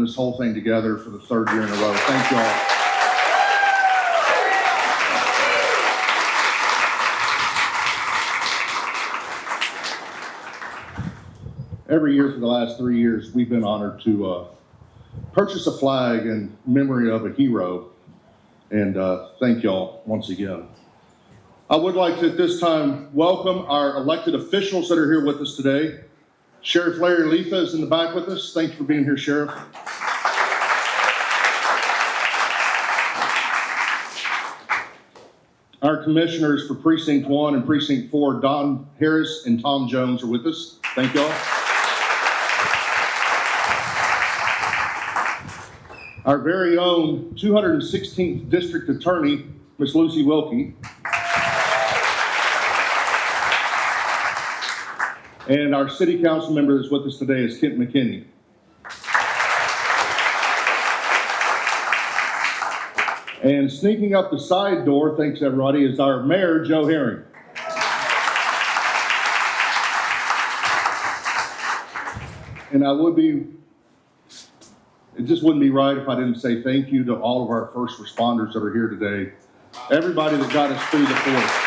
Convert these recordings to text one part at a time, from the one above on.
this whole thing together for the third year in a row. Thank you all. Every year for the last 3 years, we've been honored to purchase a flag in memory of a hero. And thank y'all once again. I would like to at this time welcome our elected officials that are here with us today. Sheriff Larry Letha is in the back with us. Thank you for being here, Sheriff. Our commissioners for Precinct 1 and Precinct 4, Don Harris and Tom Jones, are with us. Thank y'all. Our very own 216th District Attorney, Ms. Lucy Wilke. And our City Council member that's with us today is Kent McKinney. And sneaking up the side door, thanks everybody, is our Mayor, Joe Herring. And it just wouldn't be right if I didn't say thank you to all of our first responders that are here today. Everybody that got us through the force.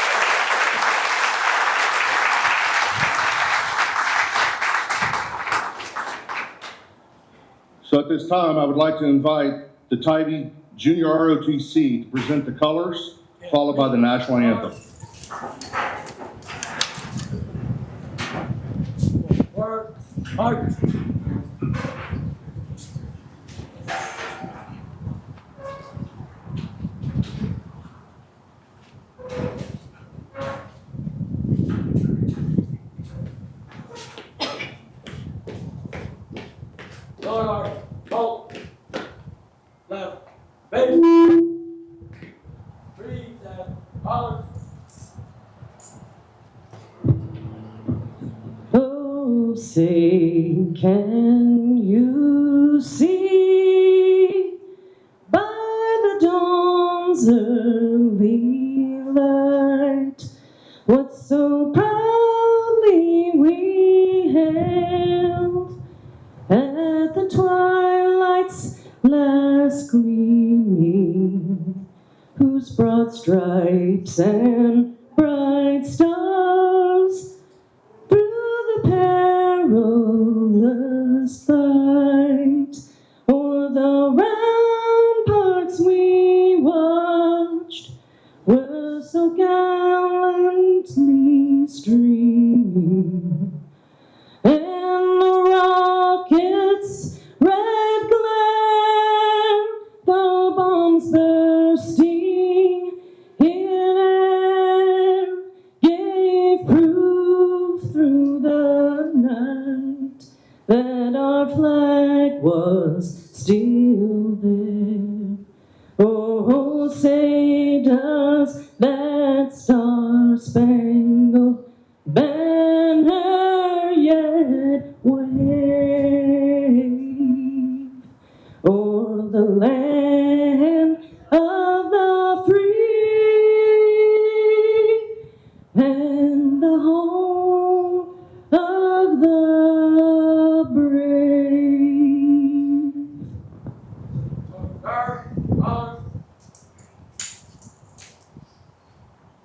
So at this time, I would like to invite the Toby Junior ROTC to present the colors, followed by the national anthem. Oh, say, can you see by the dawn's early light what so proudly we hailed at the twilight's last gleaming, whose broad stripes and bright stars through the perilous fight o'er the ramparts we watched were so gallantly streaming, and the rockets' red glare, the bombs bursting in air, gave proof through the night that our flag was still there. Oh, say does that star-spangled banner yet wave o'er the land of the free and the home of the brave?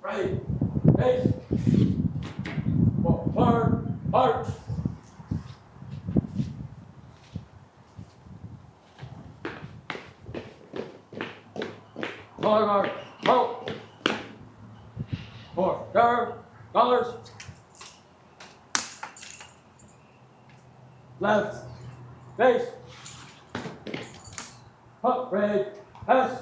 Right, face, forward, march. Forward, halt. Forward, colors. Left, face. Up, right, pass.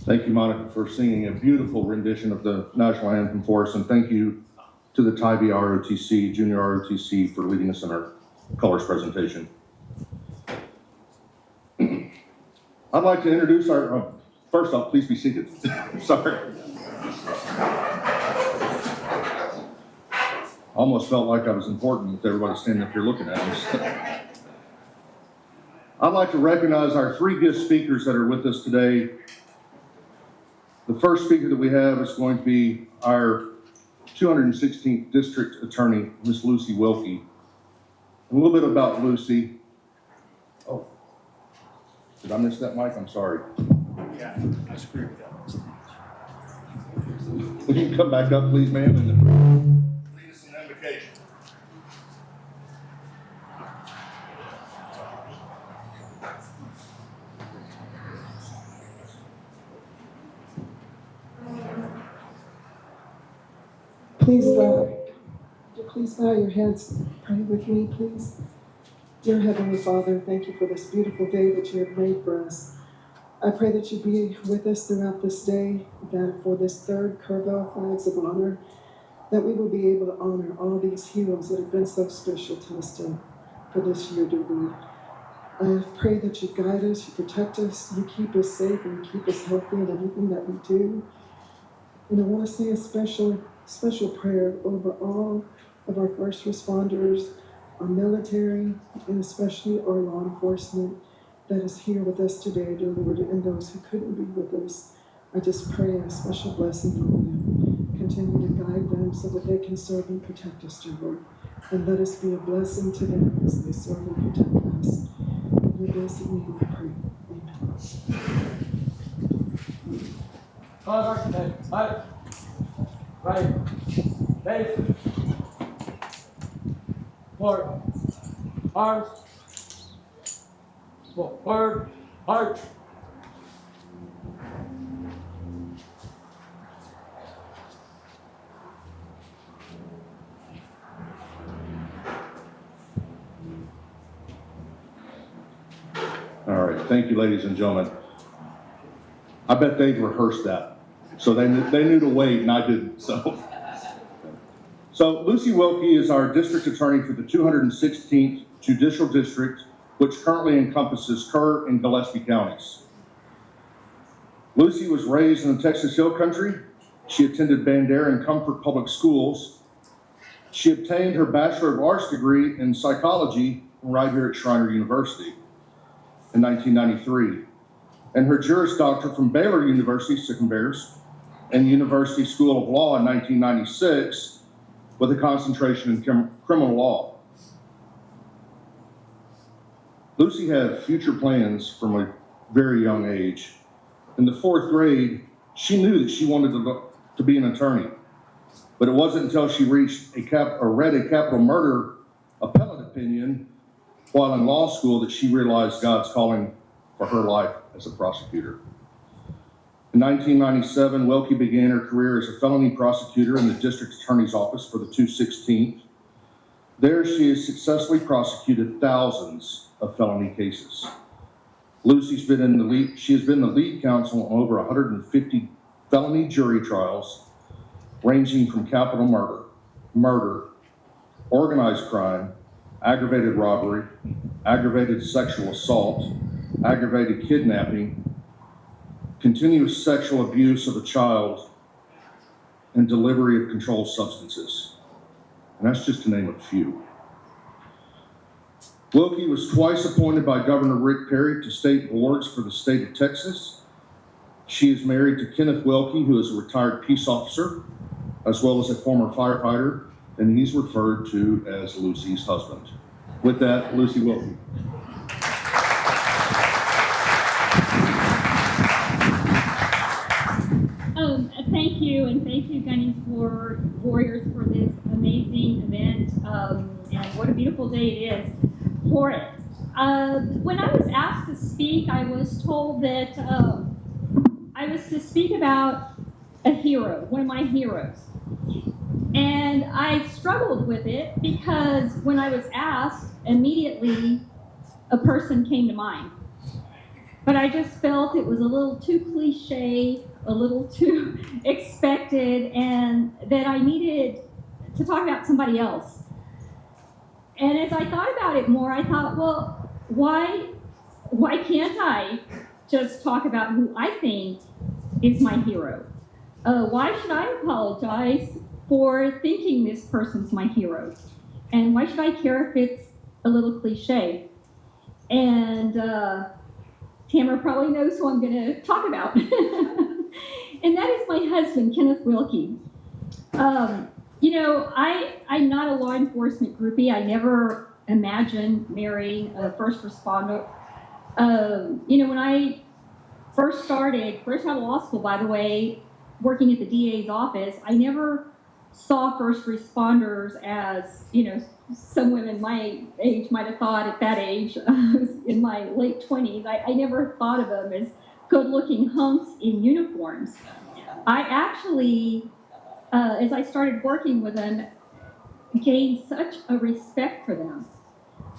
Thank you, Monica, for singing a beautiful rendition of the national anthem for us, and thank you to the Toby ROTC, Junior ROTC, for leading us in our colors presentation. I'd like to introduce our, first off, please be seated. Sorry. Almost felt like I was important with everybody standing up here looking at us. I'd like to recognize our three guest speakers that are with us today. The first speaker that we have is going to be our 216th District Attorney, Miss Lucy Wilke. A little bit about Lucy. Oh, did I miss that mic? I'm sorry. Yeah, I screwed it up. Will you come back up, please, ma'am, and lead us in an invocation? Please bow your heads. Pray with me, please. Dear Heavenly Father, thank you for this beautiful day that you have made for us. I pray that you be with us throughout this day, that for this third Kerrville Flags of Honor, that we will be able to honor all these heroes that have been so special to us for this year, dear Lord. I pray that you guide us, you protect us, you keep us safe, and you keep us healthy in everything that we do. And I want to say a special prayer over all of our first responders, our military, and especially our law enforcement that is here with us today, dear Lord, and those who couldn't be with us. I just pray a special blessing on them. Continue to guide them so that they can serve and protect us, dear Lord. And let us be a blessing to them as they serve and protect us. In your blessed name I pray. Amen. Cause right, right, face, forward, arms, forward, arch. All right, thank you, ladies and gentlemen. I bet they've rehearsed that, so they knew to wait, and I didn't. So Lucy Wilke is our district attorney for the 216th Judicial District, which currently encompasses Kerr and Gillespie counties. Lucy was raised in the Texas Hill Country. She attended Bandera and Comfort Public Schools. She obtained her Bachelor of Arts degree in psychology right here at Schreiner University in 1993, and her Juris Doctorate from Baylor University, Sic Bears, and University School of Law in 1996 with a concentration in criminal law. Lucy had future plans from a very young age. In the 4th grade, she knew that she wanted to be an attorney, but it wasn't until she read a capital murder appellate opinion while in law school that she realized God's calling for her life as a prosecutor. In 1997, Wilke began her career as a felony prosecutor in the district attorney's office for the 216th. There, she has successfully prosecuted thousands of felony cases. Lucy's been she has been the lead counsel on over 150 felony jury trials, ranging from capital murder, organized crime, aggravated robbery, aggravated sexual assault, aggravated kidnapping, continuous sexual abuse of a child, and delivery of controlled substances. And that's just to name a few. Wilke was twice appointed by Governor Rick Perry to state boards for the state of Texas. She is married to Kenneth Wilke, who is a retired peace officer, as well as a former firefighter, and he's referred to as Lucy's husband. With that, Lucy Wilke. Thank you, and thank you, Gunny's Warriors, for this amazing event, and what a beautiful day it is for it. When I was asked to speak, I was told that I was to speak about a hero, one of my heroes. And I struggled with it because when I was asked, immediately a person came to mind. But I just felt it was a little too cliche, a little too expected, and that I needed to talk about somebody else. And as I thought about it more, I thought, well, why can't I just talk about who I think is my hero? Why should I apologize for thinking this person's my hero? And why should I care if it's a little cliche? And Tamara probably knows who I'm going to talk about. And that is my husband, Kenneth Wilke. I'm not a law enforcement groupie. I never imagined marrying a first responder. When I first out of law school, by the way, working at the DA's office, I never saw first responders as, some women my age might have thought at that age, in my late 20s. I never thought of them as good-looking hunks in uniforms. I actually, as I started working with them, gained such a respect for them.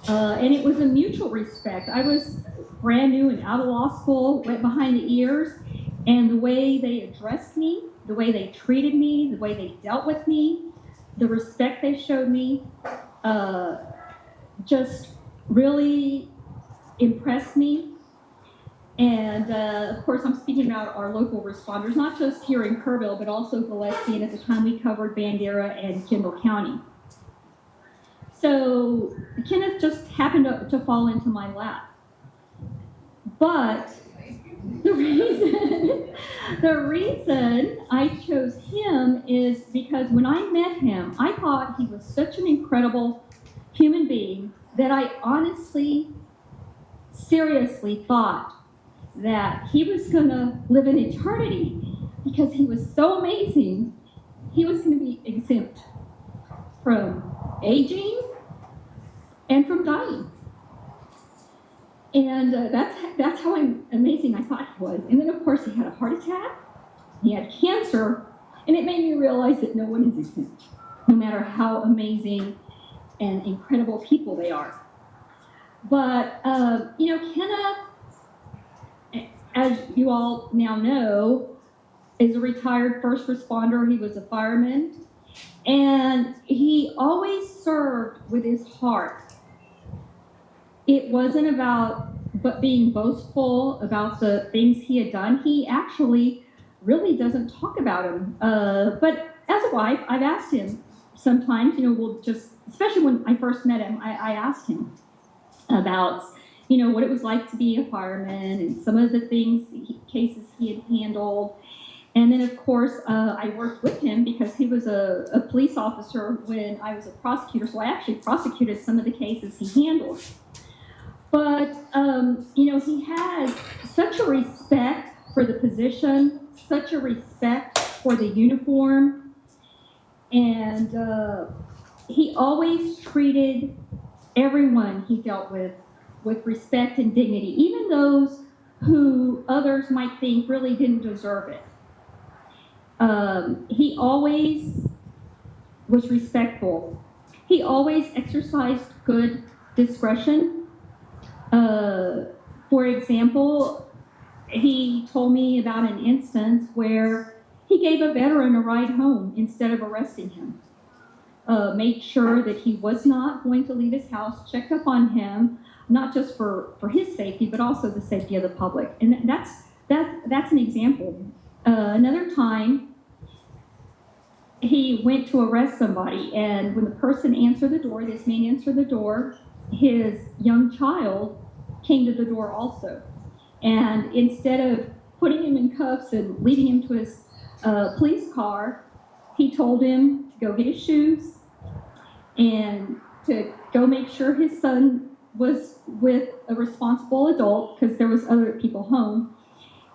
And it was a mutual respect. I was brand new and out of law school, went behind the ears, and the way they addressed me, the way they treated me, the way they dealt with me, the respect they showed me, just really impressed me. And of course, I'm speaking about our local responders, not just here in Kerrville, but also Gillespie, and at the time we covered Bandera and Kendall County. So Kenneth just happened to fall into my lap. But the reason I chose him is because when I met him, I thought he was such an incredible human being that I honestly, seriously thought that he was going to live in eternity because he was so amazing. He was going to be exempt from aging and from dying. And that's how amazing I thought he was. And then, of course, he had a heart attack, he had cancer, and it made me realize that no one is exempt, no matter how amazing and incredible people they are. But, Kenneth, as you all now know, is a retired first responder. He was a fireman, and he always served with his heart. It wasn't about being boastful about the things he had done. He actually really doesn't talk about them. But as a wife, I've asked him sometimes, we'll just, especially when I first met him, I asked him about, what it was like to be a fireman and some of the cases he had handled. And then, of course, I worked with him because he was a police officer when I was a prosecutor. So I actually prosecuted some of the cases he handled. But, he had such a respect for the position, such a respect for the uniform, and he always treated everyone he dealt with respect and dignity, even those who others might think really didn't deserve it. He always was respectful. He always exercised good discretion. For example, he told me about an instance where he gave a veteran a ride home instead of arresting him. Made sure that he was not going to leave his house, checked up on him, not just for his safety, but also the safety of the public. And that's an example. Another time, he went to arrest somebody, and when the person answered the door, this man answered the door, his young child came to the door also. And instead of putting him in cuffs and leading him to his police car, he told him to go get his shoes and to go make sure his son was with a responsible adult, because there was other people home,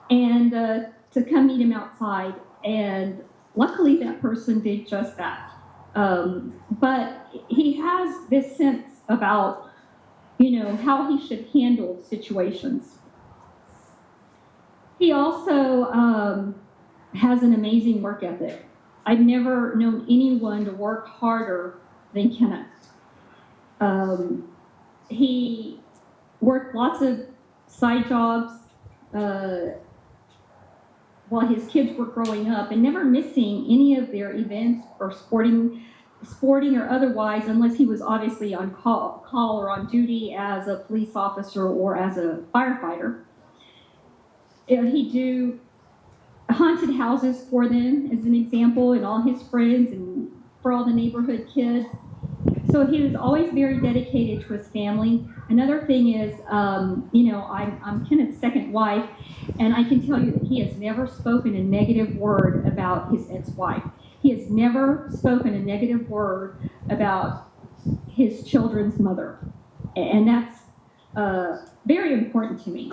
and to come meet him outside. And luckily that person did just that. But he has this sense about, how he should handle situations. He also has an amazing work ethic. I've never known anyone to work harder than Kenneth. He worked lots of side jobs while his kids were growing up, and never missing any of their events or sporting or otherwise, unless he was obviously on call or on duty as a police officer or as a firefighter. He'd do haunted houses for them, as an example, and all his friends and for all the neighborhood kids. So he was always very dedicated to his family. Another thing is, I'm Kenneth's second wife, and I can tell you that he has never spoken a negative word about his ex-wife. He has never spoken a negative word about his children's mother. And that's very important to me.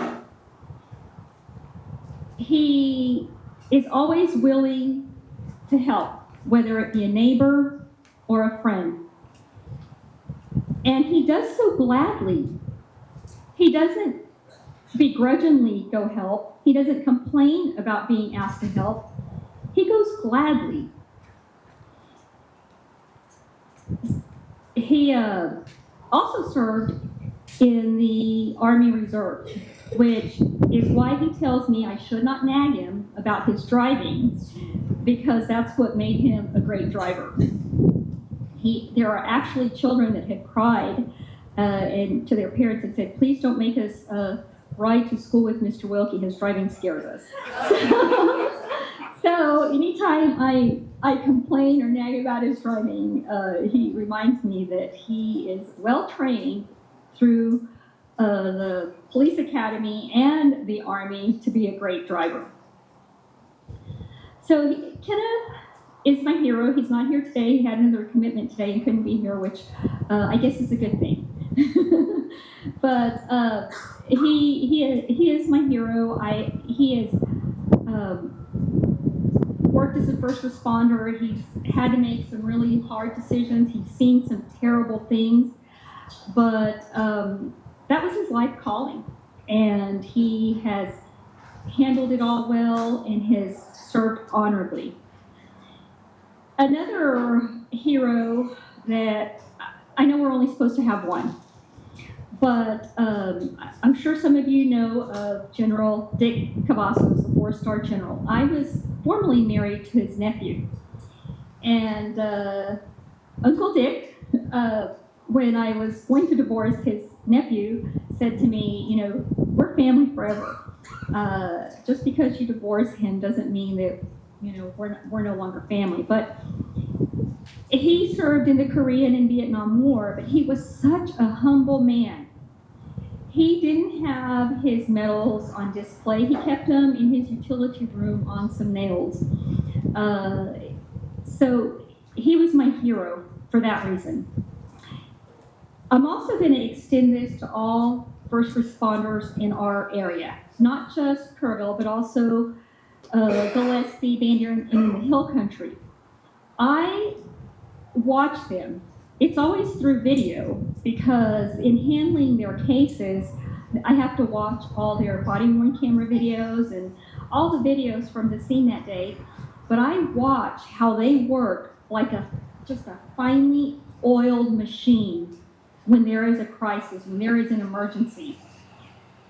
He is always willing to help, whether it be a neighbor or a friend. And he does so gladly. He doesn't begrudgingly go help. He doesn't complain about being asked to help. He goes gladly. He also served in the Army Reserve, which is why he tells me I should not nag him about his driving, because that's what made him a great driver. There are actually children that have cried and to their parents and said, please don't make us ride to school with Mr. Wilke. His driving scares us. So anytime I complain or nag about his driving, he reminds me that he is well trained through the police academy and the Army to be a great driver. So Kenneth is my hero. He's not here today. He had another commitment today and couldn't be here, which I guess is a good thing. But he is my hero. He has worked as a first responder. He's had to make some really hard decisions. He's seen some terrible things, but that was his life calling, and he has handled it all well and has served honorably. Another hero that I know we're only supposed to have one, but I'm sure some of you know of General Dick Cavazos, the 4-star general. I was formerly married to his nephew, and Uncle Dick, when I was going to divorce his nephew, said to me, we're family forever. Just because you divorce him doesn't mean that we're no longer family. But he served in the Korean and Vietnam War, but he was such a humble man. He didn't have his medals on display. He kept them in his utility room on some nails. So he was my hero for that reason. I'm also going to extend this to all first responders in our area, not just Kerrville, but also Gillespie, Van Buren, and in the Hill Country. I watch them. It's always through video, because in handling their cases, I have to watch all their body-worn camera videos and all the videos from the scene that day, but I watch how they work like just a finely oiled machine when there is a crisis, when there is an emergency.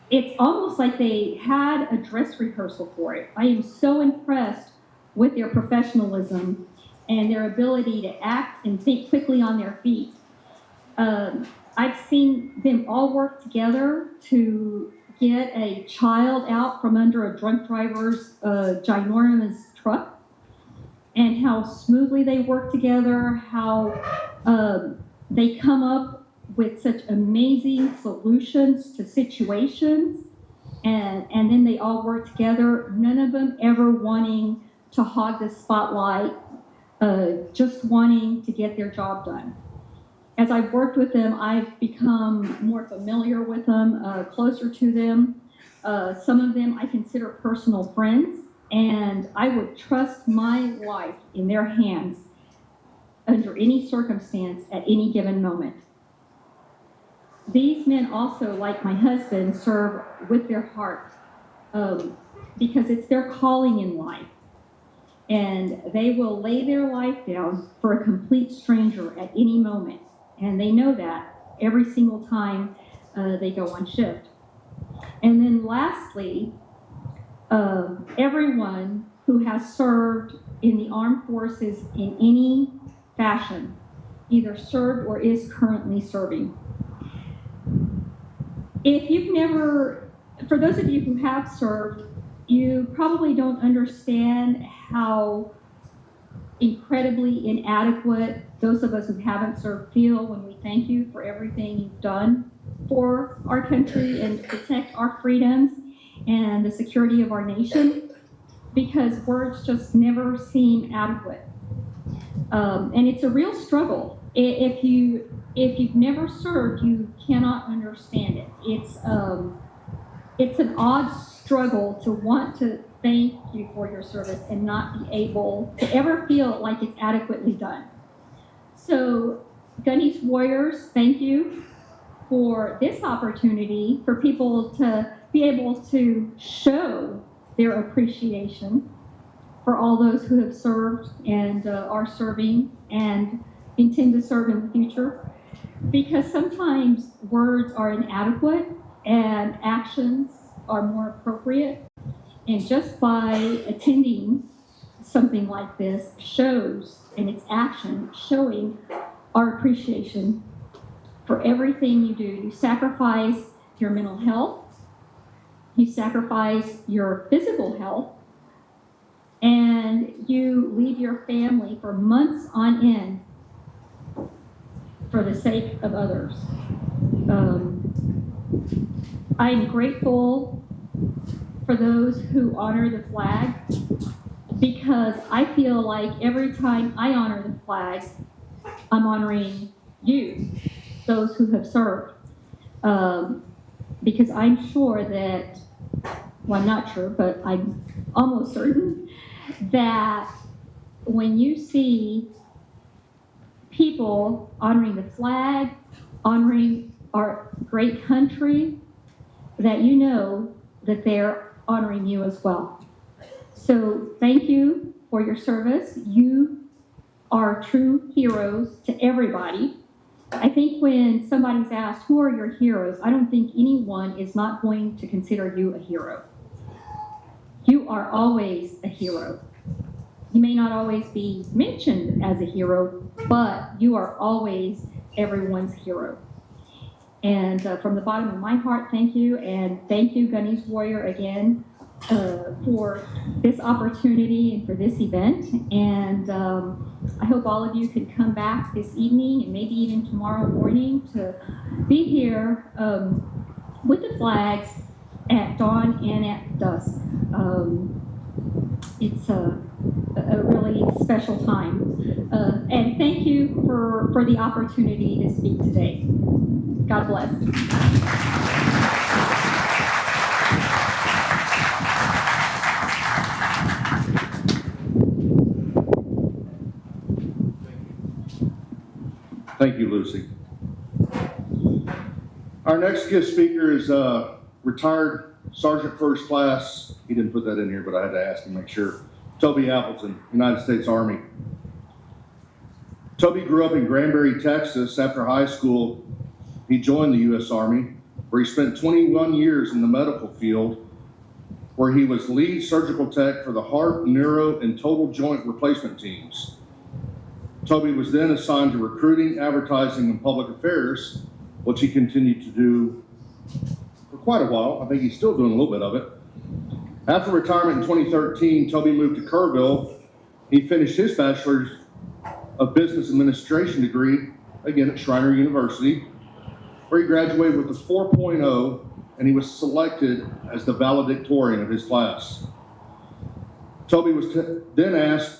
It's almost like they had a dress rehearsal for it. I am so impressed with their professionalism and their ability to act and think quickly on their feet. I've seen them all work together to get a child out from under a drunk driver's ginormous truck, and how smoothly they work together, how they come up with such amazing solutions to situations, and then they all work together, none of them ever wanting to hog the spotlight, just wanting to get their job done. As I've worked with them, I've become more familiar with them, closer to them. Some of them I consider personal friends, and I would trust my life in their hands under any circumstance at any given moment. These men also, like my husband, serve with their heart, because it's their calling in life. And they will lay their life down for a complete stranger at any moment. And they know that every single time they go on shift. And then lastly, everyone who has served in the armed forces in any fashion, either served or is currently serving. If you've never, for those of you who have served, you probably don't understand how incredibly inadequate those of us who haven't served feel when we thank you for everything you've done for our country and to protect our freedoms and the security of our nation, because words just never seem adequate. And it's a real struggle. If you've never served, you cannot understand it. It's an odd struggle to want to thank you for your service and not be able to ever feel like it's adequately done. So, Gunny's Warriors, thank you for this opportunity for people to be able to show their appreciation for all those who have served and are serving and intend to serve in the future. Because sometimes words are inadequate and actions are more appropriate. And just by attending something like this shows, and its action showing our appreciation for everything you do. You sacrifice your mental health, you sacrifice your physical health, and you leave your family for months on end for the sake of others. I'm grateful for those who honor the flag, because I feel like every time I honor the flag, I'm honoring you, those who have served. Because I'm sure that, well, I'm not sure, but I'm almost certain that when you see people honoring the flag, honoring our great country, that you know that they're honoring you as well. So thank you for your service. You are true heroes to everybody. I think when somebody's asked, who are your heroes? I don't think anyone is not going to consider you a hero. You are always a hero. You may not always be mentioned as a hero, but you are always everyone's hero. And from the bottom of my heart, thank you. And thank you, Gunny's Warrior, again, for this opportunity and for this event. And I hope all of you can come back this evening and maybe even tomorrow morning to be here with the flags at dawn and at dusk. It's a really special time. And thank you for the opportunity to speak today. God bless. Thank you, Lucy. Our next guest speaker is retired Sergeant First Class. He didn't put that in here, but I had to ask him to make sure. Toby Appleton, United States Army. Toby grew up in Granbury, Texas. After high school, he joined the U.S. Army, where he spent 21 years in the medical field, where he was lead surgical tech for the heart, neuro, and total joint replacement teams. Toby was then assigned to recruiting, advertising, and public affairs, which he continued to do for quite a while. I think he's still doing a little bit of it. After retirement in 2013, Toby moved to Kerrville. He finished his Bachelor's of Business Administration degree, again at Schreiner University, where he graduated with a 4.0, and he was selected as the valedictorian of his class. Toby was then asked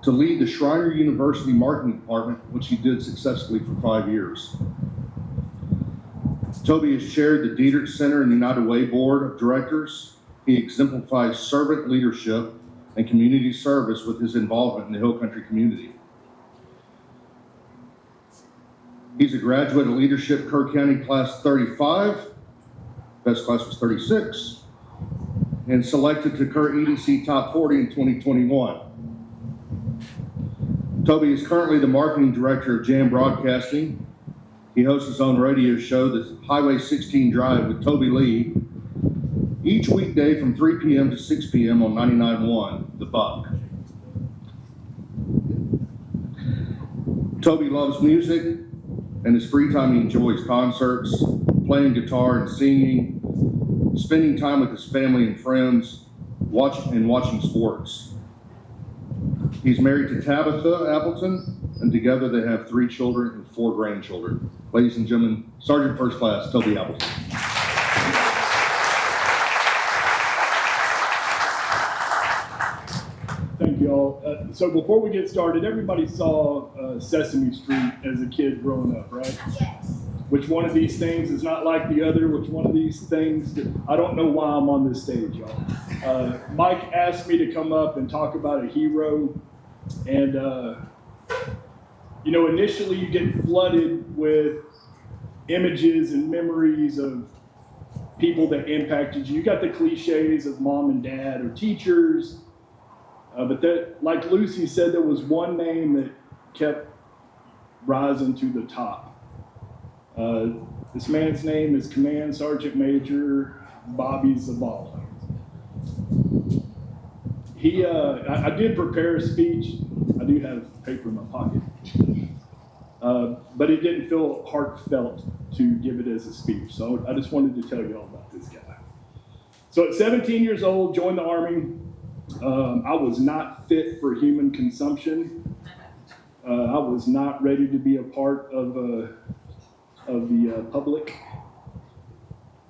to lead the Schreiner University Marketing Department, which he did successfully for 5 years. Toby has chaired the Dietrich Center and United Way Board of Directors. He exemplifies servant leadership and community service with his involvement in the Hill Country community. He's a graduate of Leadership Kerr County Class 35, best class was 36, and selected to Kerr EDC Top 40 in 2021. Toby is currently the marketing director of Jam Broadcasting. He hosts his own radio show, the Highway 16 Drive with Toby Lee, each weekday from 3 p.m. to 6 p.m. on 99.1, The Buck. Toby loves music. In his free time, he enjoys concerts, playing guitar and singing, spending time with his family and friends, watching sports. He's married to Tabitha Appleton, and together they have 3 children and 4 grandchildren. Ladies and gentlemen, Sergeant First Class Toby Appleton. Thank you all. So before we get started, everybody saw Sesame Street as a kid growing up, right? Yes. Which one of these things is not like the other? Which one of these things? I don't know why I'm on this stage, y'all. Mike asked me to come up and talk about a hero. And, initially you get flooded with images and memories of people that impacted you. You got the cliches of mom and dad or teachers. But that, like Lucy said, there was one name that kept rising to the top. This man's name is Command Sergeant Major Bobby Zavala. I did prepare a speech. I do have paper in my pocket. But it didn't feel heartfelt to give it as a speech. So I just wanted to tell you all about this guy. So at 17 years old, joined the Army. I was not fit for human consumption. I was not ready to be a part of the public.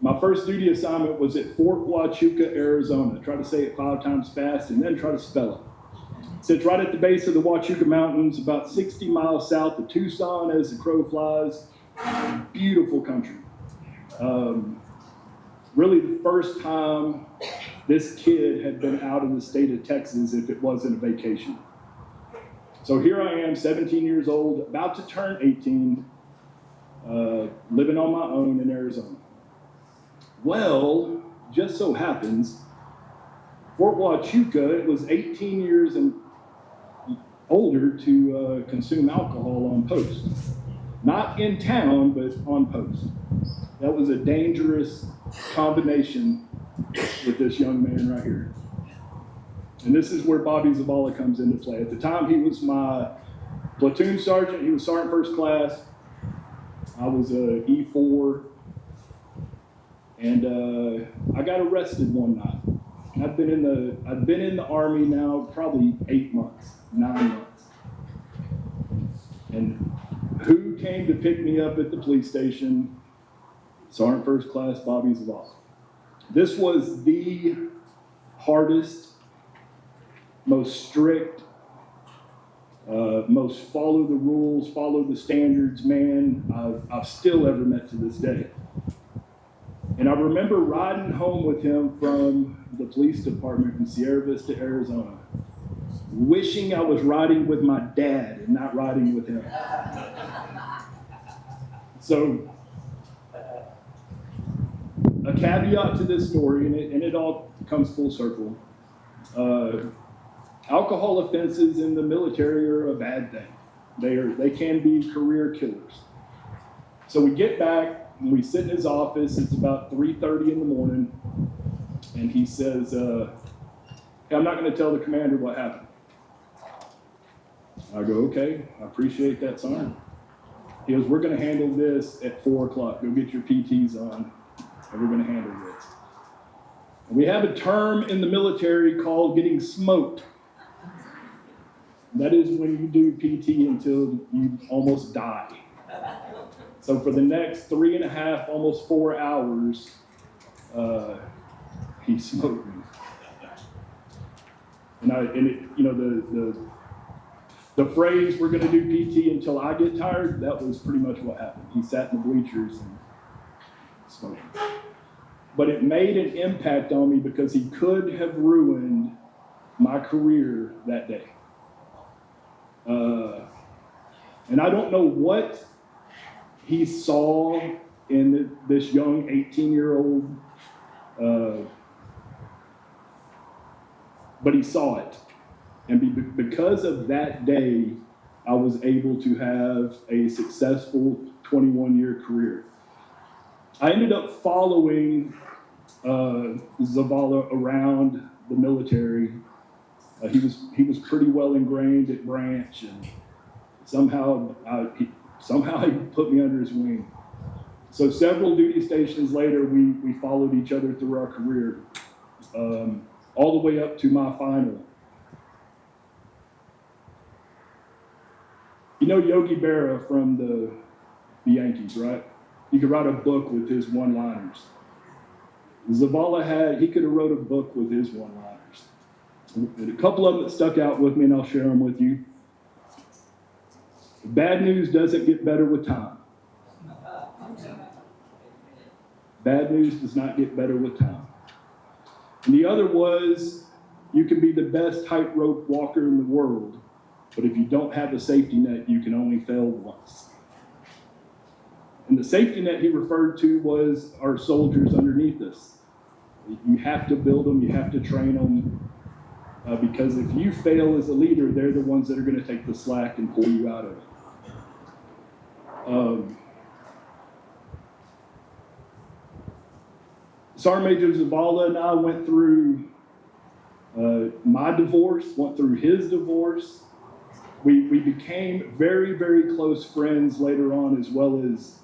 My first duty assignment was at Fort Huachuca, Arizona. Try to say it 5 times fast and then try to spell it. Sits right at the base of the Huachuca Mountains, about 60 miles south of Tucson as the crow flies. Beautiful country. Really the first time this kid had been out of the state of Texas if it wasn't a vacation. So here I am, 17 years old, about to turn 18, living on my own in Arizona. Well, just so happens, Fort Huachuca, it was 18 years and older to consume alcohol on post. Not in town, but on post. That was a dangerous combination with this young man right here. And this is where Bobby Zavala comes into play. At the time, he was my platoon sergeant. He was Sergeant First Class. I was a E4. And I got arrested one night. I've been in the Army now probably 8 months, 9 months. And who came to pick me up at the police station? Sergeant First Class Bobby Zavala. This was the hardest, most strict, most follow the rules, follow the standards man I've still ever met to this day. And I remember riding home with him from the police department in Sierra Vista, Arizona, wishing I was riding with my dad and not riding with him. So, a caveat to this story, and it all comes full circle. Alcohol offenses in the military are a bad thing. They can be career killers. So we get back and we sit in his office. It's about 3:30 in the morning, and he says, "Hey, I'm not going to tell the commander what happened." I go, "Okay, I appreciate that, Sergeant." He goes, "We're going to handle this at 4 o'clock. Go get your PTs on, and we're going to handle this." And we have a term in the military called getting smoked. That is when you do PT until you almost die. So for the next 3.5, almost 4 hours, he smoked me. The phrase, "we're going to do PT until I get tired," that was pretty much what happened. He sat in the bleachers and smoked. But it made an impact on me because he could have ruined my career that day. And I don't know what he saw in this young 18-year-old, but he saw it. And because of that day, I was able to have a successful 21-year career. I ended up following Zavala around the military. He was pretty well ingrained at branch, and somehow he put me under his wing. So several duty stations later, we followed each other through our career, all the way up to my final. You know Yogi Berra from the Yankees, right? You could write a book with his one-liners. Zavala he could have wrote a book with his one-liners. And a couple of them that stuck out with me, and I'll share them with you. Bad news doesn't get better with time. Bad news does not get better with time. And the other was, you can be the best tightrope walker in the world, but if you don't have a safety net, you can only fail once. And the safety net he referred to was our soldiers underneath us. You have to build them, you have to train them, because if you fail as a leader, they're the ones that are going to take the slack and pull you out of it. Sergeant Major Zavala and I went through my divorce, went through his divorce. We became very, very close friends later on, as well as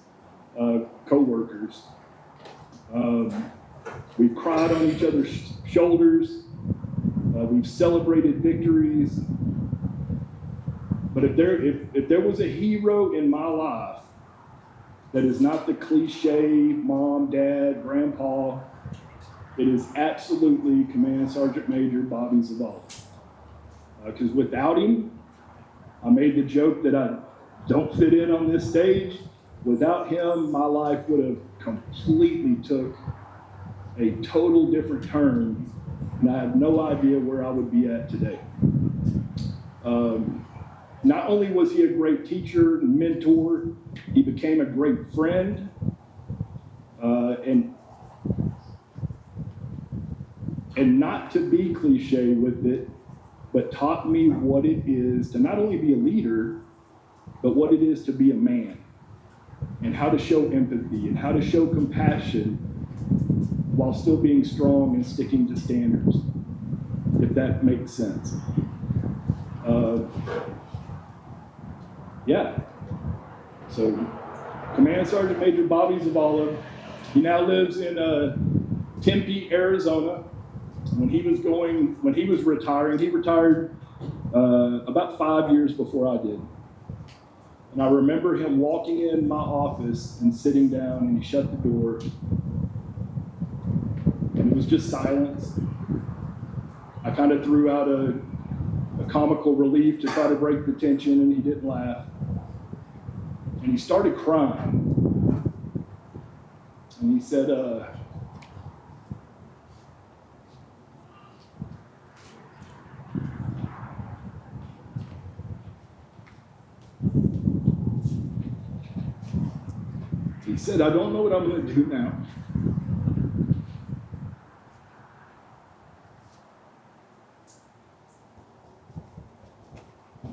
co-workers. We've cried on each other's shoulders. We've celebrated victories. But if there was a hero in my life that is not the cliche mom, dad, grandpa, it is absolutely Command Sergeant Major Bobby Zavala. Because without him, I made the joke that I don't fit in on this stage. Without him, my life would have completely took a total different turn, and I have no idea where I would be at today. Not only was he a great teacher and mentor, he became a great friend, and not to be cliche with it, but taught me what it is to not only be a leader, but what it is to be a man, and how to show empathy and how to show compassion while still being strong and sticking to standards, if that makes sense. Yeah. So, Command Sergeant Major Bobby Zavala, he now lives in Tempe, Arizona. When he was retiring, he retired about 5 years before I did. And I remember him walking in my office and sitting down, and he shut the door. And it was just silence. I kind of threw out a comical relief to try to break the tension, and he didn't laugh. And he started crying. And he said, I don't know what I'm going to do now.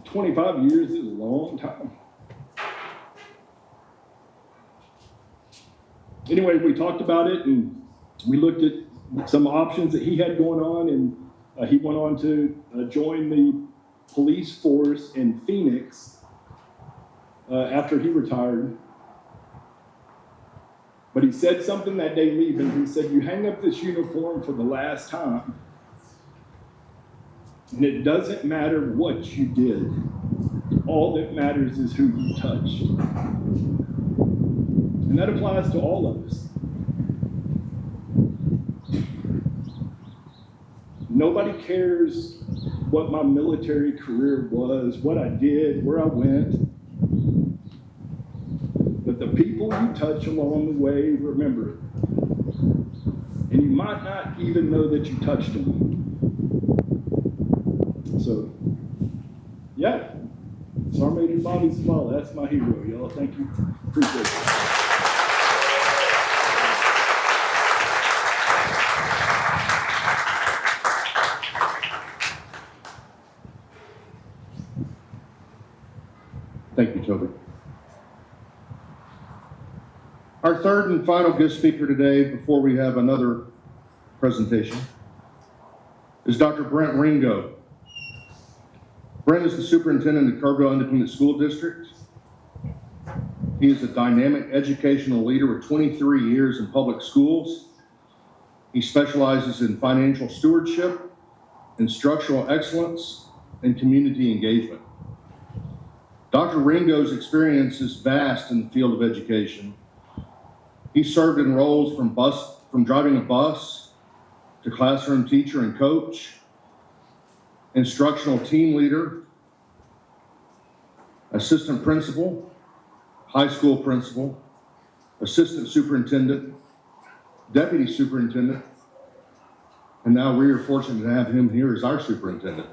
"25 years is a long time." Anyway, we talked about it, and we looked at some options that he had going on, and he went on to join the police force in Phoenix after he retired. But he said something that day leaving. He said, "You hang up this uniform for the last time, and it doesn't matter what you did. All that matters is who you touched." And that applies to all of us. Nobody cares what my military career was, what I did, where I went. But the people you touch along the way, remember it. And you might not even know that you touched them. So, yeah. Sergeant Major Bobby Zavala, that's my hero, y'all. Thank you. Appreciate it. Thank you, Toby. Our third and final guest speaker today, before we have another presentation, is Dr. Brent Ringo. Brent is the superintendent of Kerrville Independent School District. He is a dynamic educational leader with 23 years in public schools. He specializes in financial stewardship, instructional excellence, and community engagement. Dr. Ringo's experience is vast in the field of education. He served in roles from driving a bus to classroom teacher and coach, instructional team leader, assistant principal, high school principal, assistant superintendent, deputy superintendent, and now we are fortunate to have him here as our superintendent.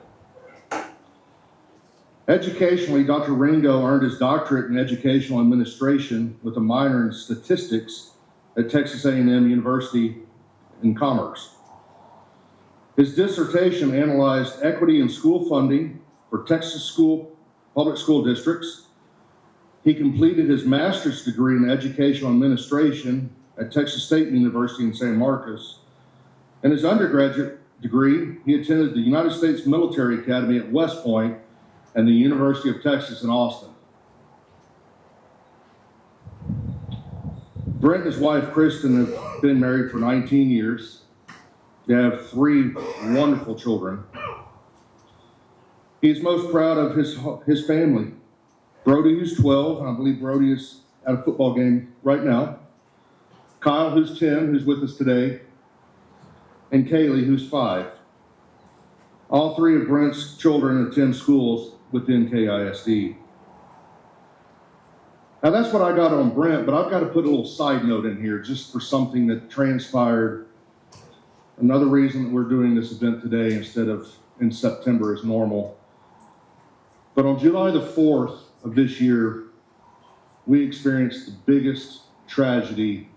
Educationally, Dr. Ringo earned his doctorate in educational administration with a minor in statistics at Texas A&M University in Commerce. His dissertation analyzed equity in school funding for Texas public school districts. He completed his master's degree in educational administration at Texas State University in San Marcos. In his undergraduate degree, he attended the United States Military Academy at West Point and the University of Texas in Austin. Brent and his wife, Kristen, have been married for 19 years. They have 3 wonderful children. He's most proud of his family. Brody, who's 12, and I believe Brody is at a football game right now. Kyle, who's 10, who's with us today. And Kaylee, who's 5. All 3 of Brent's children attend schools within KISD. Now that's what I got on Brent, but I've got to put a little side note in here just for something that transpired. Another reason that we're doing this event today instead of in September as normal. But on July the 4th of this year, we experienced the biggest tragedy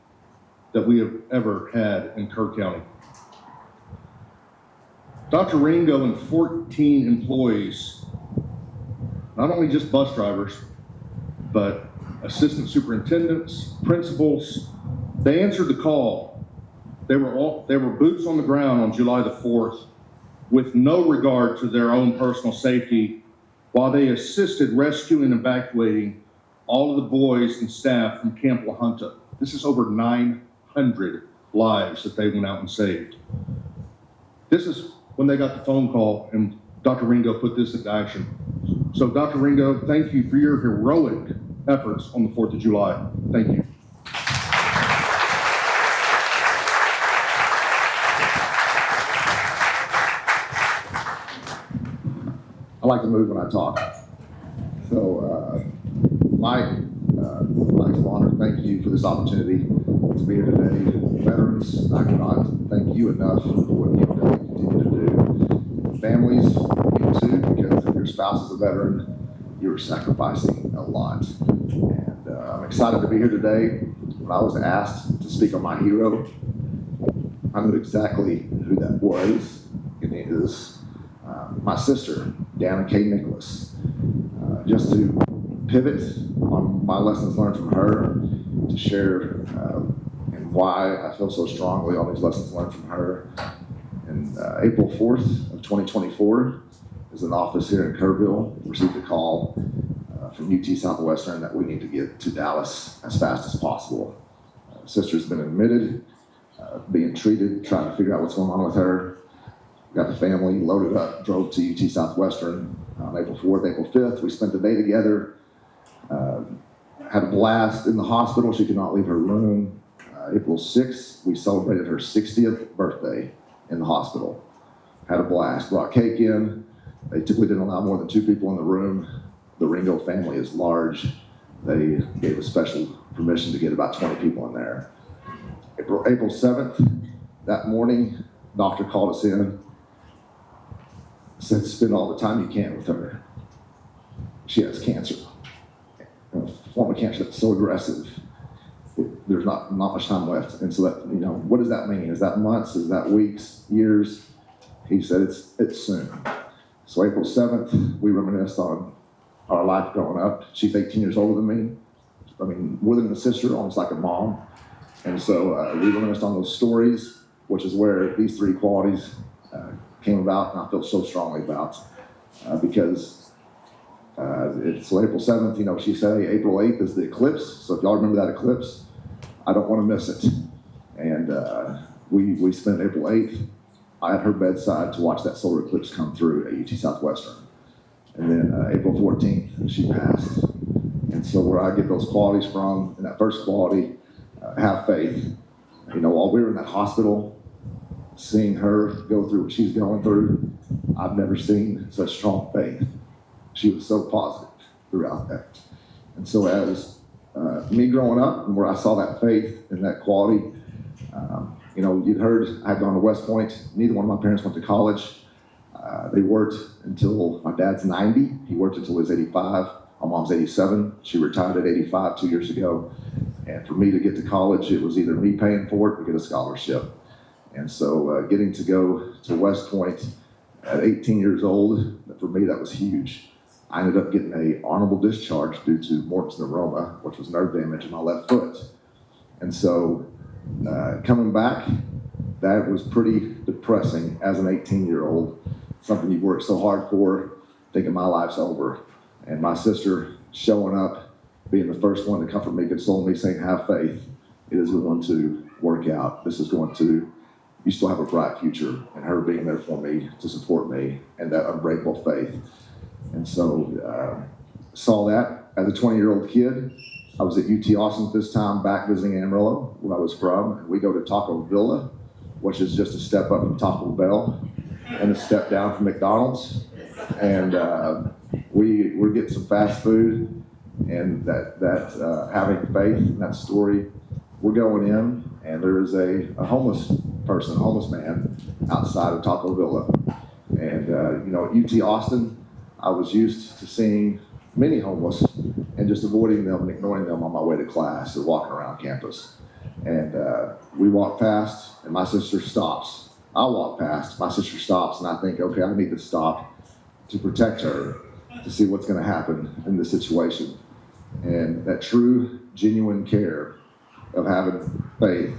that we have ever had in Kerr County. Dr. Ringo and 14 employees, not only just bus drivers, but assistant superintendents, principals, they answered the call. They were boots on the ground on July the 4th with no regard to their own personal safety while they assisted rescuing and evacuating all of the boys and staff from Camp La Junta. This is over 900 lives that they went out and saved. This is when they got the phone call and Dr. Ringo put this into action. So Dr. Ringo, thank you for your heroic efforts on the 4th of July. Thank you. I like to move when I talk. So, Mike, Mike's honor, thank you for this opportunity to be here today. Veterans, I cannot thank you enough for what you've done and continue to do. Families, you too, because if your spouse is a veteran, you're sacrificing a lot. And I'm excited to be here today. When I was asked to speak on my hero, I knew exactly who that was. It is my sister, Dana K. Nicholas. Just to pivot on my lessons learned from her, to share and why I feel so strongly on these lessons learned from her. And April 4th of 2024, is an office here in Kerrville, received a call from UT Southwestern that we need to get to Dallas as fast as possible. Sister's been admitted, being treated, trying to figure out what's going on with her. Got the family loaded up, drove to UT Southwestern on April 4th, April 5th. We spent the day together, had a blast in the hospital. She could not leave her room. April 6th, we celebrated her 60th birthday in the hospital. Had a blast, brought cake in. They typically didn't allow more than 2 people in the room. The Ringo family is large. They gave us special permission to get about 20 people in there. April 7th, that morning, doctor called us in, said spend all the time you can with her. She has cancer. A form of cancer that's so aggressive, there's not much time left. And so that, what does that mean? Is that months? Is that weeks, years? He said it's soon. So April 7th, we reminisced on our life growing up. She's 18 years older than me. I mean, more than a sister, almost like a mom. And so we reminisced on those stories, which is where these 3 qualities came about, and I feel so strongly about, because so April 7th, she said, hey, April 8th is the eclipse. So if y'all remember that eclipse, I don't want to miss it. And we spent April 8th at her bedside to watch that solar eclipse come through at UT Southwestern. And then April 14th, she passed. And so where I get those qualities from, and that first quality, have faith. You know, while we were in that hospital, seeing her go through what she's going through, I've never seen such strong faith. She was so positive throughout that. And so as me growing up and where I saw that faith and that quality, you know, you'd heard I'd gone to West Point. Neither one of my parents went to college. They worked until my dad's 90. He worked until he was 85. My mom's 87. She retired at 85 2 years ago. And for me to get to college, it was either me paying for it or get a scholarship. And so getting to go to West Point at 18 years old, for me, that was huge. I ended up getting an honorable discharge due to Morton's neuroma, which was nerve damage in my left foot. And so coming back, that was pretty depressing as an 18-year-old, something you worked so hard for, thinking my life's over. And my sister showing up, being the first one to comfort me, console me, saying, have faith. It is going to work out. This is going to, you still have a bright future. And her being there for me to support me and that unbreakable faith. And so saw that as a 20-year-old kid. I was at UT Austin at this time, back visiting Amarillo, where I was from. And we go to Taco Villa, which is just a step up from Taco Bell and a step down from McDonald's. And we're getting some fast food, and that having faith in that story, we're going in, and there is a homeless person, a homeless man outside of Taco Villa. And you know, at UT Austin, I was used to seeing many homeless and just avoiding them and ignoring them on my way to class or walking around campus. And we walk past, and my sister stops. I walk past, my sister stops, and I think, okay, I need to stop to protect her, to see what's going to happen in this situation. And that true, genuine care of having faith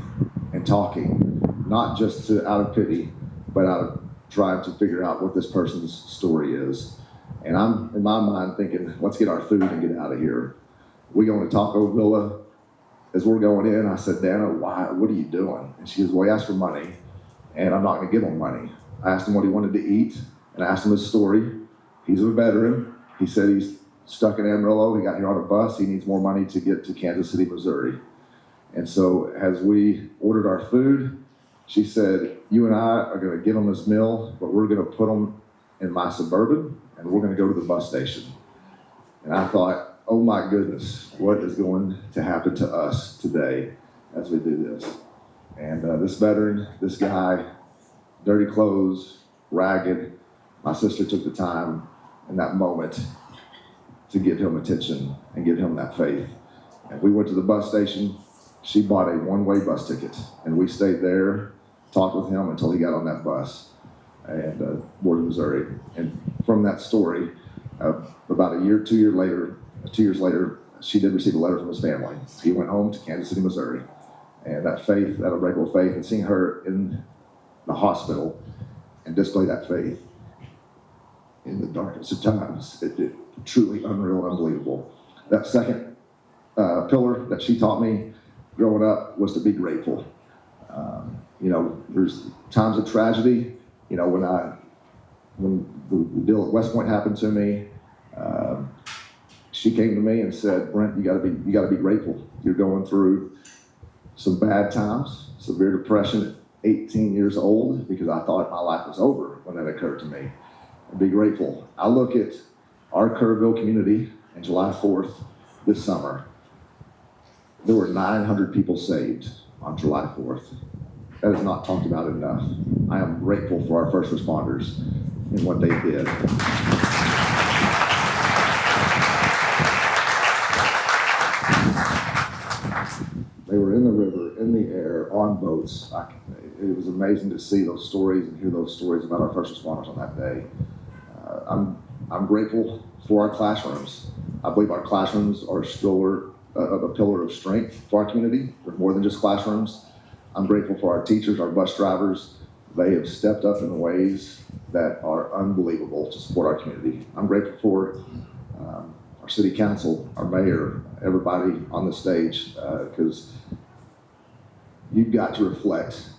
and talking, not just out of pity, but out of trying to figure out what this person's story is. And I'm, in my mind, thinking, let's get our food and get out of here. We go into Taco Villa. As we're going in, I said, Dana, why? What are you doing? And she goes, well, he asked for money, and I'm not going to give him money. I asked him what he wanted to eat, and I asked him his story. He's a veteran. He said he's stuck in Amarillo. He got here on a bus. He needs more money to get to Kansas City, Missouri. And so as we ordered our food, she said, you and I are going to give him this meal, but we're going to put him in my Suburban, and we're going to go to the bus station. And I thought, oh my goodness, what is going to happen to us today as we do this? And this veteran, this guy, dirty clothes, ragged, my sister took the time in that moment to give him attention and give him that faith. And we went to the bus station. She bought a one-way bus ticket, and we stayed there, talked with him until he got on that bus and boarded Missouri. And from that story, about 2 years later, she did receive a letter from his family. He went home to Kansas City, Missouri. And that faith, that unbreakable faith, and seeing her in the hospital and display that faith in the darkest of times, it truly unreal and unbelievable. That second pillar that she taught me growing up was to be grateful. You know, there's times of tragedy. You know, when the deal at West Point happened to me, she came to me and said, Brent, you gotta be grateful. You're going through some bad times, severe depression at 18 years old, because I thought my life was over when that occurred to me. And be grateful. I look at our Kerrville community on July 4th this summer. There were 900 people saved on July 4th. That is not talked about enough. I am grateful for our first responders and what they did. They were in the river, in the air, on boats. It was amazing to see those stories and hear those stories about our first responders on that day. I'm grateful for our classrooms. I believe our classrooms are still a pillar of strength for our community. We're more than just classrooms. I'm grateful for our teachers, our bus drivers. They have stepped up in ways that are unbelievable to support our community. I'm grateful for our city council, our mayor, everybody on the stage, because you've got to reflect,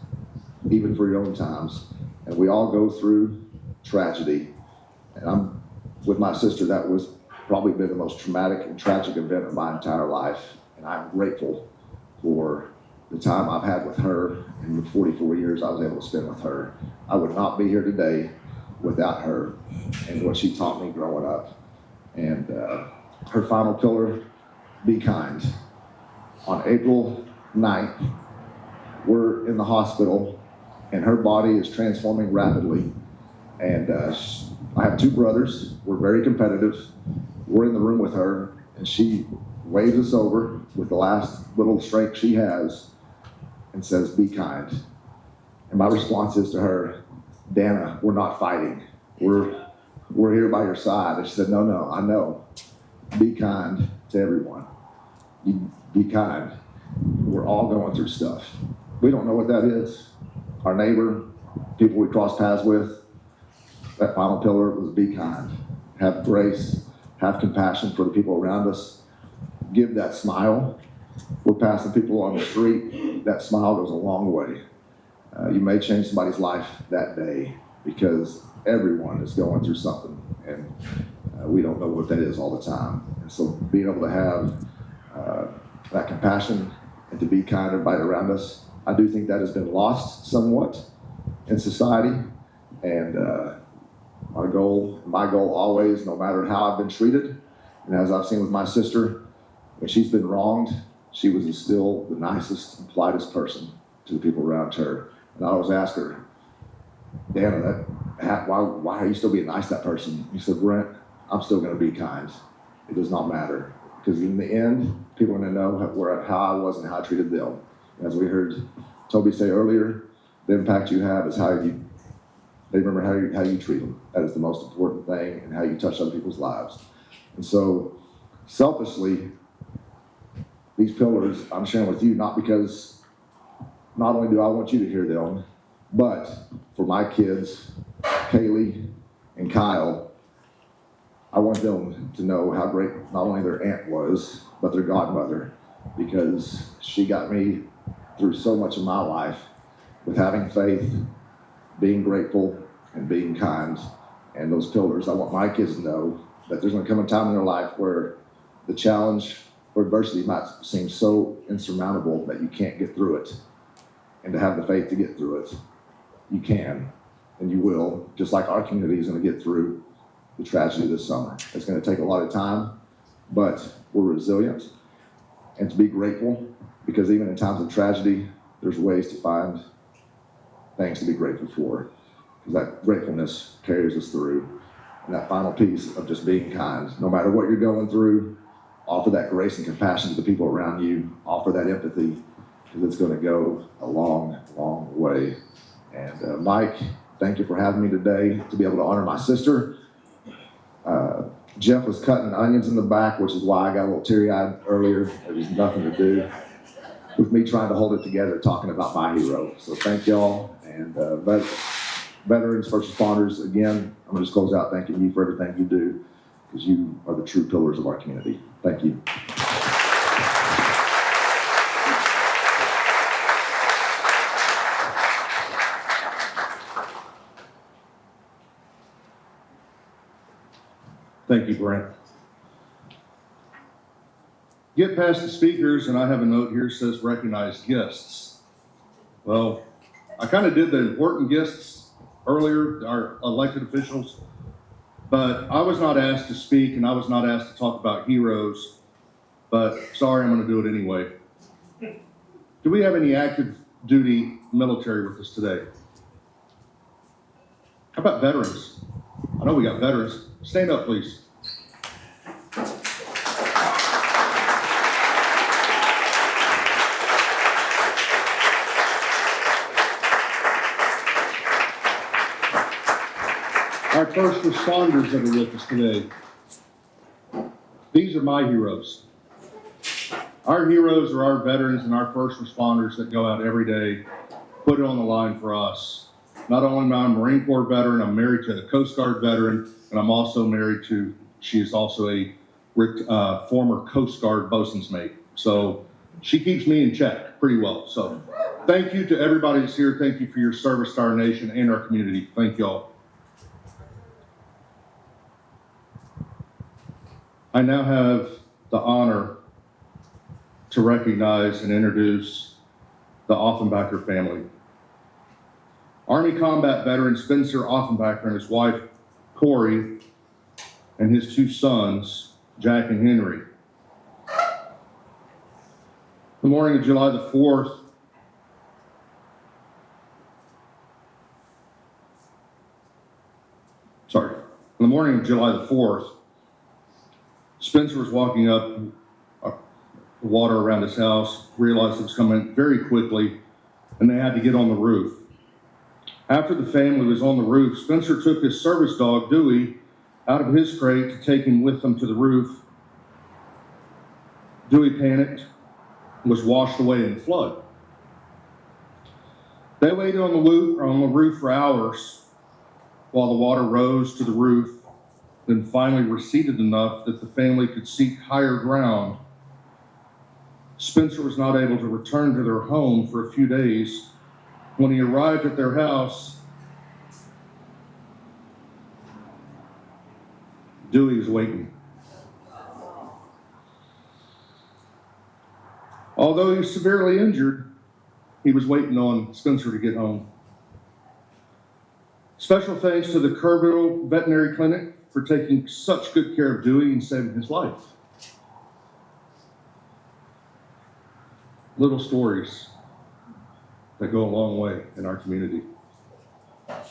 even for your own times. And we all go through tragedy. And I'm with my sister, that was probably been the most traumatic and tragic event of my entire life. And I'm grateful for the time I've had with her and the 44 years I was able to spend with her. I would not be here today without her and what she taught me growing up. And her final pillar, be kind. On April 9th, we're in the hospital and her body is transforming rapidly. And I have two brothers. We're very competitive. We're in the room with her and she waves us over with the last little strength she has and says, be kind. And my response is to her, Dana, we're not fighting. We're here by your side. And she said, no, I know. Be kind to everyone. You be kind. We're all going through stuff. We don't know what that is. Our neighbor, people we cross paths with, that final pillar was be kind. Have grace, have compassion for the people around us. Give that smile. We're passing people on the street. That smile goes a long way. You may change somebody's life that day because everyone is going through something and we don't know what that is all the time. And so being able to have that compassion and to be kind to everybody around us, I do think that has been lost somewhat in society. And my goal always, no matter how I've been treated, and as I've seen with my sister, when she's been wronged, she was still the nicest and politest person to the people around her. And I always ask her, Dana, why are you still being nice to that person? He said, Brent, I'm still going to be kind. It does not matter. Because in the end, people are going to know how I was and how I treated them. As we heard Toby say earlier, the impact you have is they remember how you treat them. That is the most important thing, and how you touch other people's lives. And so, selfishly, these pillars I'm sharing with you, not because not only do I want you to hear them, but for my kids, Kaylee and Kyle, I want them to know how great not only their aunt was, but their godmother, because she got me through so much of my life with having faith, being grateful, and being kind. And those pillars, I want my kids to know that there's going to come a time in their life where the challenge or adversity might seem so insurmountable that you can't get through it. And to have the faith to get through it, you can, and you will, just like our community is going to get through the tragedy this summer. It's going to take a lot of time, but we're resilient. And to be grateful, because even in times of tragedy, there's ways to find things to be grateful for. Because that gratefulness carries us through. And that final piece of just being kind, no matter what you're going through, offer that grace and compassion to the people around you, offer that empathy, because it's going to go a long, long way. And Mike, thank you for having me today to be able to honor my sister. Jeff was cutting onions in the back, which is why I got a little teary-eyed earlier. It was nothing to do with me trying to hold it together, talking about my hero. So thank y'all. And veterans, first responders, again, I'm going to just close out thanking you for everything you do, because you are the true pillars of our community. Thank you. Thank you, Brent. Get past the speakers, and I have a note here that says recognize guests. Well, I kind of did the important guests earlier, our elected officials, but I was not asked to speak and I was not asked to talk about heroes, but sorry, I'm going to do it anyway. Do we have any active duty military with us today? How about veterans? I know we got veterans. Stand up, please. Our first responders that are with us today. These are my heroes. Our heroes are our veterans and our first responders that go out every day, put it on the line for us. Not only am I a Marine Corps veteran, I'm married to a Coast Guard veteran, and I'm also married to, she is also a former Coast Guard bosun's mate. So she keeps me in check pretty well. So thank you to everybody that's here. Thank you for your service to our nation and our community. Thank y'all. I now have the honor to recognize and introduce the Offenbacher family. Army combat veteran Spencer Offenbacher and his wife, Corey, and his two sons, Jack and Henry. The morning of July the 4th, on the morning of July the 4th, Spencer was walking up the water around his house, realized it was coming very quickly, and they had to get on the roof. After the family was on the roof, Spencer took his service dog, Dewey, out of his crate to take him with them to the roof. Dewey panicked and was washed away in the flood. They waited on the roof for hours while the water rose to the roof, then finally receded enough that the family could seek higher ground. Spencer was not able to return to their home for a few days. When he arrived at their house, Dewey was waiting. Although he was severely injured, he was waiting on Spencer to get home. Special thanks to the Kerrville Veterinary Clinic for taking such good care of Dewey and saving his life. Little stories that go a long way in our community. At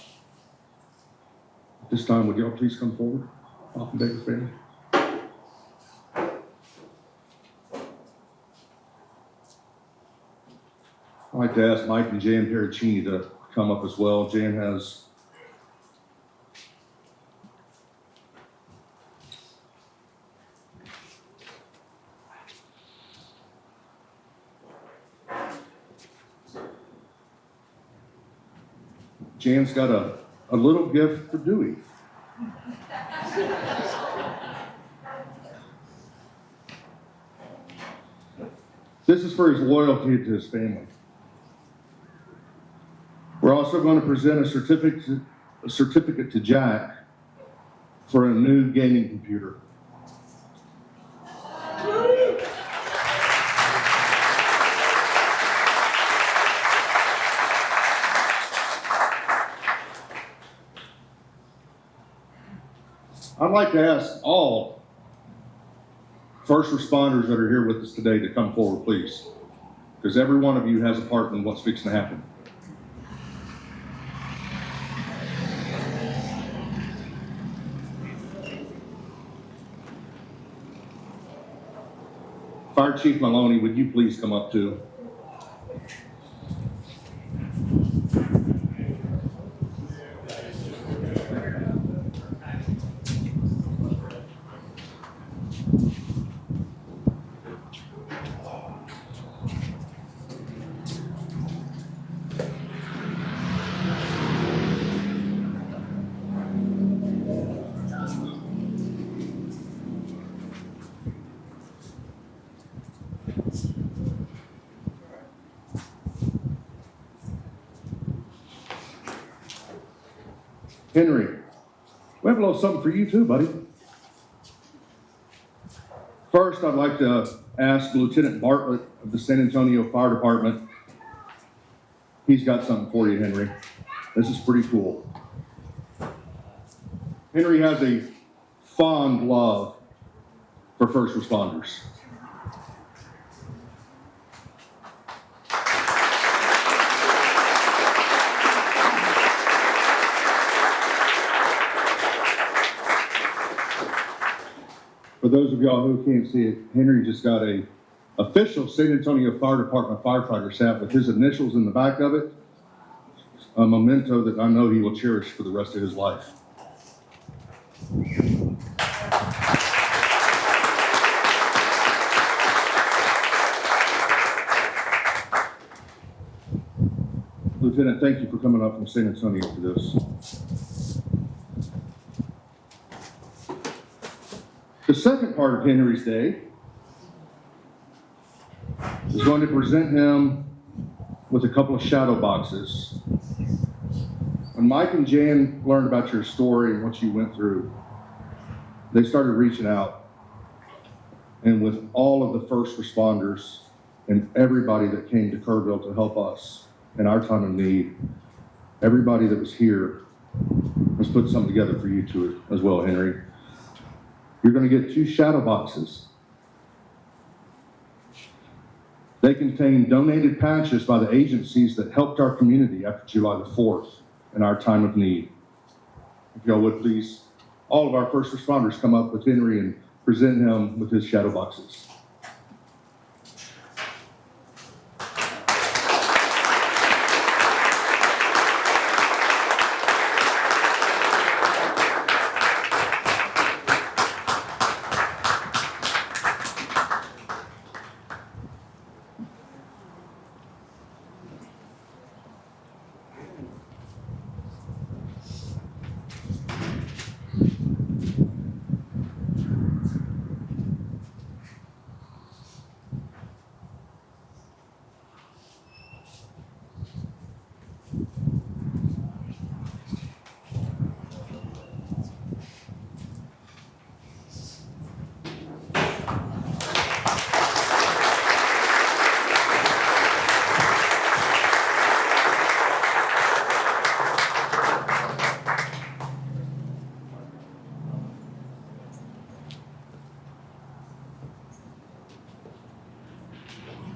this time, would y'all please come forward? Offenbacher family. I'd like to ask Mike and Jan Pericini to come up as well. Jan has Jan's got a little gift for Dewey. This is for his loyalty to his family. We're also going to present a certificate to Jack for a new gaming computer. I'd like to ask all first responders that are here with us today to come forward, please, because every one of you has a part in what's fixing to happen. Fire Chief Maloney, would you please come up too? Henry, we have a little something for you too, buddy. First, I'd like to ask Lieutenant Bartlett of the San Antonio Fire Department. He's got something for you, Henry. This is pretty cool. Henry has a fond love for first responders. For those of y'all who can't see it, Henry just got a official San Antonio Fire Department firefighter's hat with his initials in the back of it, a memento that I know he will cherish for the rest of his life. Lieutenant, thank you for coming up from San Antonio for this. The second part of Henry's day is going to present him with a couple of shadow boxes. When Mike and Jan learned about your story and what you went through, they started reaching out and with all of the first responders and everybody that came to Kerrville to help us in our time of need. Everybody that was here has put something together for you too as well, Henry. You're going to get 2 shadow boxes. They contain donated patches by the agencies that helped our community after July the 4th in our time of need. If y'all would please, all of our first responders come up with Henry and present him with his shadow boxes.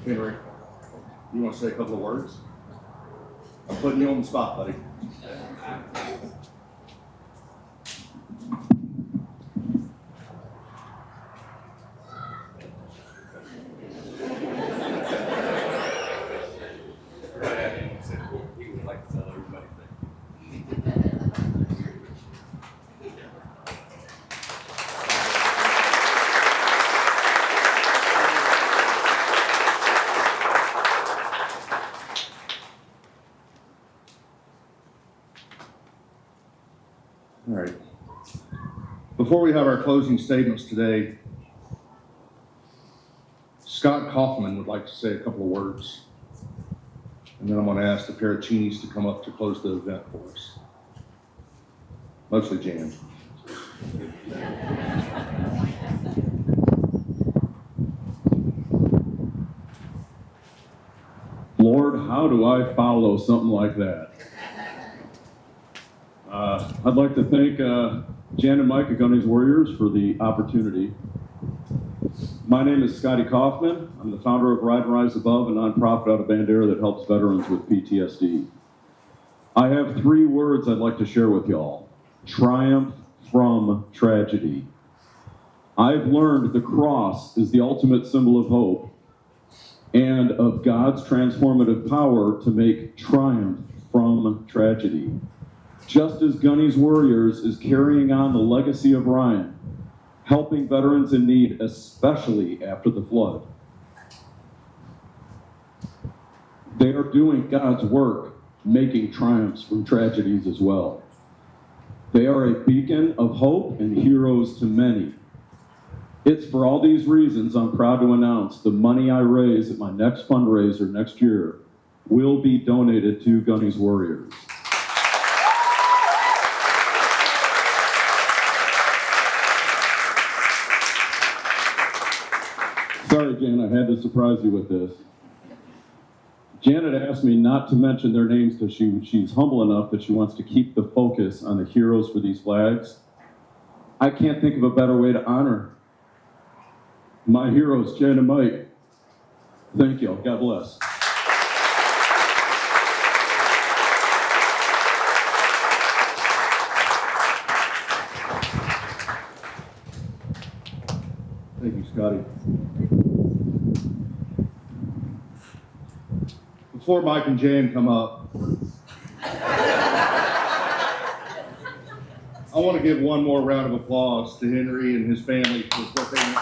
Henry, you want to say a couple of words? I'm putting you on the spot, buddy. All right. Before we have our closing statements today, Scott Kaufman would like to say a couple of words. And then I'm going to ask the Parachinis to come up to close the event for us. Mostly Jan. Lord, how do I follow something like that? I'd like to thank Jan and Mike at Gunny's Warriors for the opportunity. My name is Scotty Kaufman. I'm the founder of Ride and Rise Above, a nonprofit out of Bandera that helps veterans with PTSD. I have 3 words I'd like to share with y'all. Triumph from tragedy. I've learned the cross is the ultimate symbol of hope and of God's transformative power to make triumph from tragedy. Just as Gunny's Warriors is carrying on the legacy of Ryan, helping veterans in need, especially after the flood. They are doing God's work, making triumphs from tragedies as well. They are a beacon of hope and heroes to many. It's for all these reasons I'm proud to announce the money I raise at my next fundraiser next year will be donated to Gunny's Warriors. Sorry, Jan, I had to surprise you with this. Janet asked me not to mention their names because she's humble enough that she wants to keep the focus on the heroes for these flags. I can't think of a better way to honor my heroes, Jan and Mike. Thank you. God bless. Thank you, Scotty. Before Mike and Jan come up, I want to give one more round of applause to Henry and his family for what they went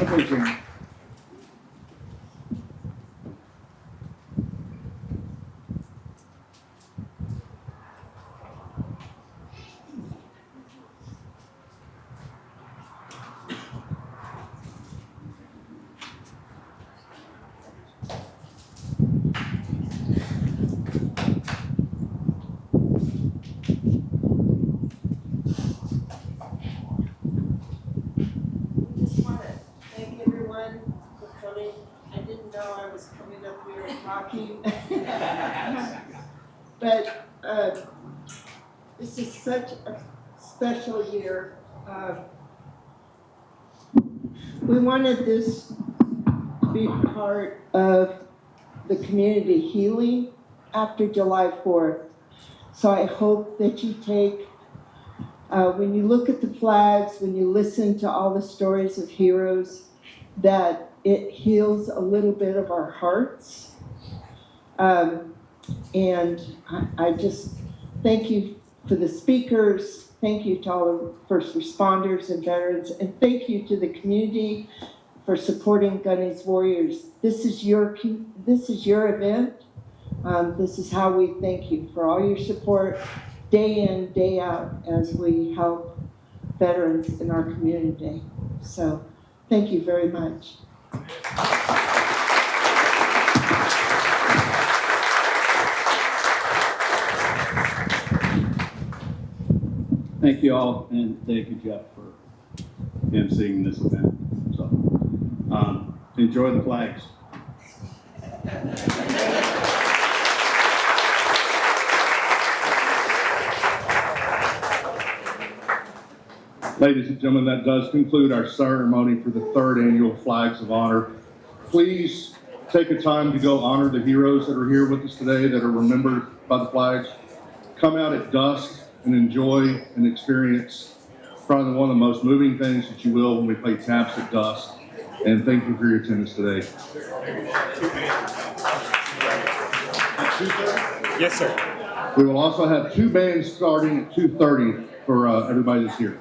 through. Okay, Jan. but this is such a special year. We wanted this to be part of the community healing after July 4th. So I hope that you take, when you look at the flags, when you listen to all the stories of heroes, that it heals a little bit of our hearts. And I just thank you for the speakers. Thank you to all the first responders and veterans. And thank you to the community for supporting Gunny's Warriors. This is your event. This is how we thank you for all your support day in, day out as we help veterans in our community. So thank you very much. Thank you all, and thank you, Jeff, for emceeing this event. So, enjoy the flags. Ladies and gentlemen, that does conclude our ceremony for the 3rd annual Flags of Honor. Please take a time to go honor the heroes that are here with us today that are remembered by the flags. Come out at dusk and enjoy and experience probably one of the most moving things that you will when we play taps at dusk. And thank you for your attendance today. Yes, sir. We will also have 2 bands starting at 2:30 for everybody that's here.